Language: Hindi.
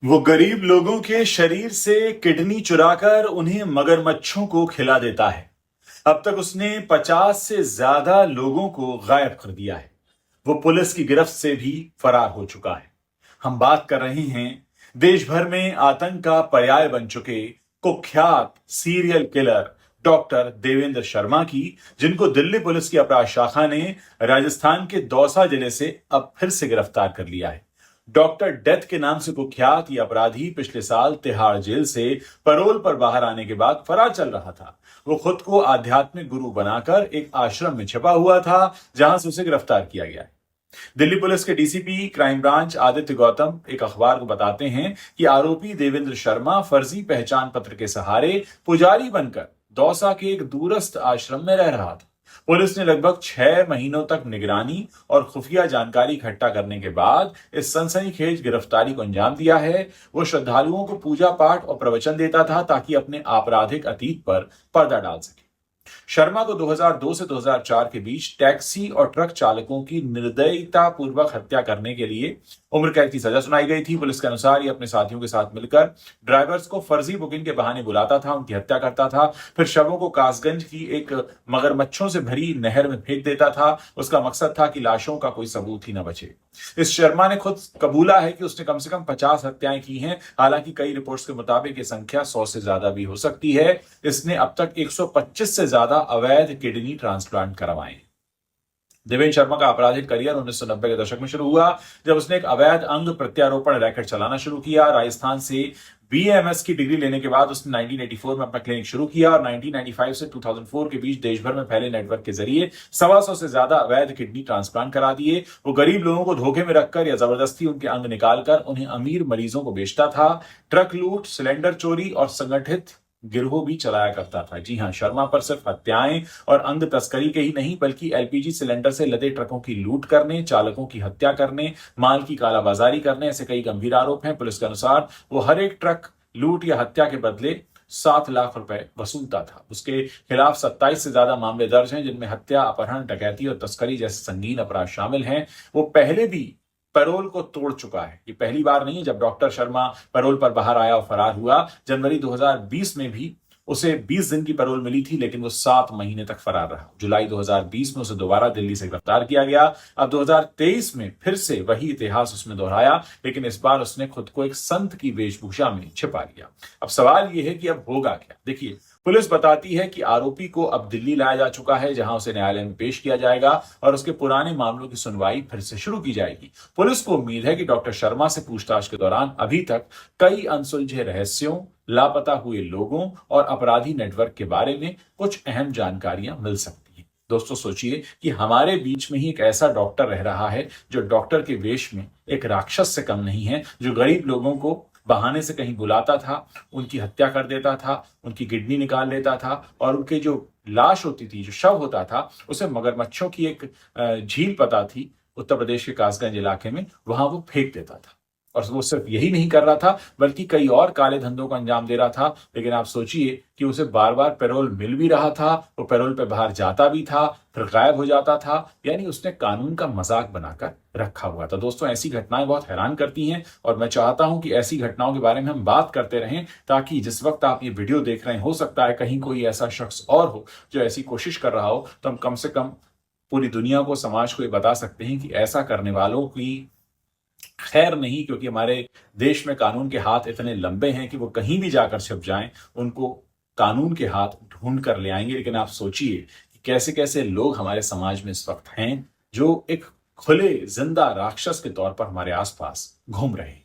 वो गरीब लोगों के शरीर से किडनी चुराकर उन्हें मगरमच्छों को खिला देता है। अब तक उसने 50 से ज्यादा लोगों को गायब कर दिया है। वो पुलिस की गिरफ्त से भी फरार हो चुका है। हम बात कर रहे हैं देश भर में आतंक का पर्याय बन चुके कुख्यात serial killer doctor Devendra Sharma की, जिनको दिल्ली पुलिस की अपराध शाखा ने राजस्थान के दौसा जिले से अब फिर से गिरफ्तार कर लिया है। डॉक्टर डेथ के नाम से कुख्यात ये अपराधी पिछले साल तिहाड़ जेल से पैरोल पर बाहर आने के बाद फरार चल रहा था। वो खुद को आध्यात्मिक गुरु बनाकर एक आश्रम में छिपा हुआ था, जहां से उसे गिरफ्तार किया गया है। दिल्ली पुलिस के DCP crime branch Aditya Gautam एक अखबार को बताते हैं कि आरोपी देवेंद्र शर्मा फर्जी पहचान पत्र के सहारे पुजारी बनकर दौसा के एक दूरस्थ आश्रम में रह रहा था। पुलिस ने लगभग 6 महीनों तक निगरानी और खुफिया जानकारी इकट्ठा करने के बाद इस सनसनीखेज गिरफ्तारी को अंजाम दिया है। वो श्रद्धालुओं को पूजा पाठ और प्रवचन देता था ताकि अपने आपराधिक अतीत पर पर्दा डाल सके। शर्मा को 2002 से 2004 के बीच टैक्सी और ट्रक चालकों की निर्दयता पूर्वक हत्या करने के लिए उम्र कैद की सजा सुनाई गई थी। पुलिस के अनुसार ये अपने साथियों के साथ मिलकर ड्राइवर्स को फर्जी बुकिंग के बहाने बुलाता था, उनकी हत्या करता था, फिर शवों को कासगंज की एक मगरमच्छों से भरी नहर में फेंक देता था। उसका मकसद था कि लाशों का कोई सबूत ही न बचे। इस शर्मा ने खुद कबूला है कि उसने कम से कम 50 हत्याएं की हैं। हालांकि कई रिपोर्ट्स के मुताबिक ये संख्या 100 से ज्यादा भी हो सकती है। इसने अब तक 125 से ज्यादा अवैध किडनी ट्रांसप्लांट करवाए। देवेंद्र शर्मा का आपराधिक करियर 1990 के दशक में शुरू हुआ, जब उसने एक अवैध अंग प्रत्यारोपण रैकेट चलाना शुरू किया। राजस्थान से बीएमएस की डिग्री लेने के बाद उसने 1984 में अपना क्लिनिक शुरू किया और 1995 से 2004 के बीच देश भर में फैले नेटवर्क के जरिए 125 से ज्यादा अवैध किडनी ट्रांसप्लांट करा दिए। वो गरीब लोगों को धोखे में रखकर या जबरदस्ती उनके अंग निकालकर उन्हें अमीर मरीजों को बेचता था। ट्रक लूट, सिलेंडर चोरी और संगठित गिरोह भी चलाया करता था। जी हां, शर्मा पर सिर्फ हत्याएं और अंग तस्करी के ही नहीं बल्कि एलपीजी सिलेंडर से लदे ट्रकों की लूट करने, चालकों की हत्या करने, माल की कालाबाजारी करने, ऐसे कई गंभीर आरोप हैं। पुलिस के अनुसार वो हर एक ट्रक लूट या हत्या के बदले 7 लाख रुपए वसूलता था। उसके खिलाफ 27 से ज्यादा मामले दर्ज हैं, जिनमें हत्या, अपहरण, डकैती और तस्करी जैसे संगीन अपराध शामिल हैं। वो पहले भी पैरोल को तोड़ चुका है। ये पहली बार नहीं है जब डॉक्टर शर्मा पैरोल पर बाहर आया और फरार हुआ। जनवरी 2020 में भी उसे 20 दिन की पैरोल मिली थी, लेकिन वो 7 महीने तक फरार रहा। जुलाई 2020 में उसे दोबारा दिल्ली से गिरफ्तार किया गया। अब 2023 में फिर से वही इतिहास उसने दोहराया, लेकिन इस बार उसने खुद को एक संत की वेशभूषा में छिपा लिया। अब सवाल यह है कि अब होगा क्या। देखिए, पुलिस बताती है कि आरोपी को अब दिल्ली लाया जा चुका है, जहां उसे न्यायालय में पेश किया जाएगा और उसके पुराने मामलों की सुनवाई फिर से शुरू की जाएगी। पुलिस को उम्मीद है कि डॉक्टर शर्मा से पूछताछ के दौरान अभी तक कई अनसुलझे रहस्यों, लापता हुए लोगों और अपराधी नेटवर्क के बारे में कुछ अहम जानकारियां मिल सकती हैं। दोस्तों, सोचिए कि हमारे बीच में ही एक ऐसा डॉक्टर रह रहा है जो डॉक्टर के वेश में एक राक्षस से कम नहीं है, जो गरीब लोगों को बहाने से कहीं बुलाता था, उनकी हत्या कर देता था, उनकी किडनी निकाल लेता था और उनके जो लाश होती थी, जो शव होता था, उसे मगरमच्छों की एक झील पता थी उत्तर प्रदेश के कासगंज इलाके में, वहां वो फेंक देता था। और वो सिर्फ यही नहीं कर रहा था बल्कि कई और काले धंधों को अंजाम दे रहा था। लेकिन आप सोचिए कि उसे बार बार पैरोल मिल भी रहा था, वो पैरोल पे बाहर जाता भी था, फिर गायब हो जाता था। यानी उसने कानून का मजाक बनाकर रखा हुआ था। दोस्तों, ऐसी घटनाएं बहुत हैरान करती हैं और मैं चाहता हूं कि ऐसी घटनाओं के बारे में हम बात करते रहें, ताकि जिस वक्त आप ये वीडियो देख रहे हैं, हो सकता है कहीं कोई ऐसा शख्स और हो जो ऐसी कोशिश कर रहा हो, तो हम कम से कम पूरी दुनिया को, समाज को ये बता सकते हैं कि ऐसा करने वालों की खैर नहीं, क्योंकि हमारे देश में कानून के हाथ इतने लंबे हैं कि वो कहीं भी जाकर छिप जाएं, उनको कानून के हाथ ढूंढ कर ले आएंगे। लेकिन आप सोचिए कि कैसे कैसे लोग हमारे समाज में इस वक्त हैं जो एक खुले जिंदा राक्षस के तौर पर हमारे आसपास घूम रहे हैं।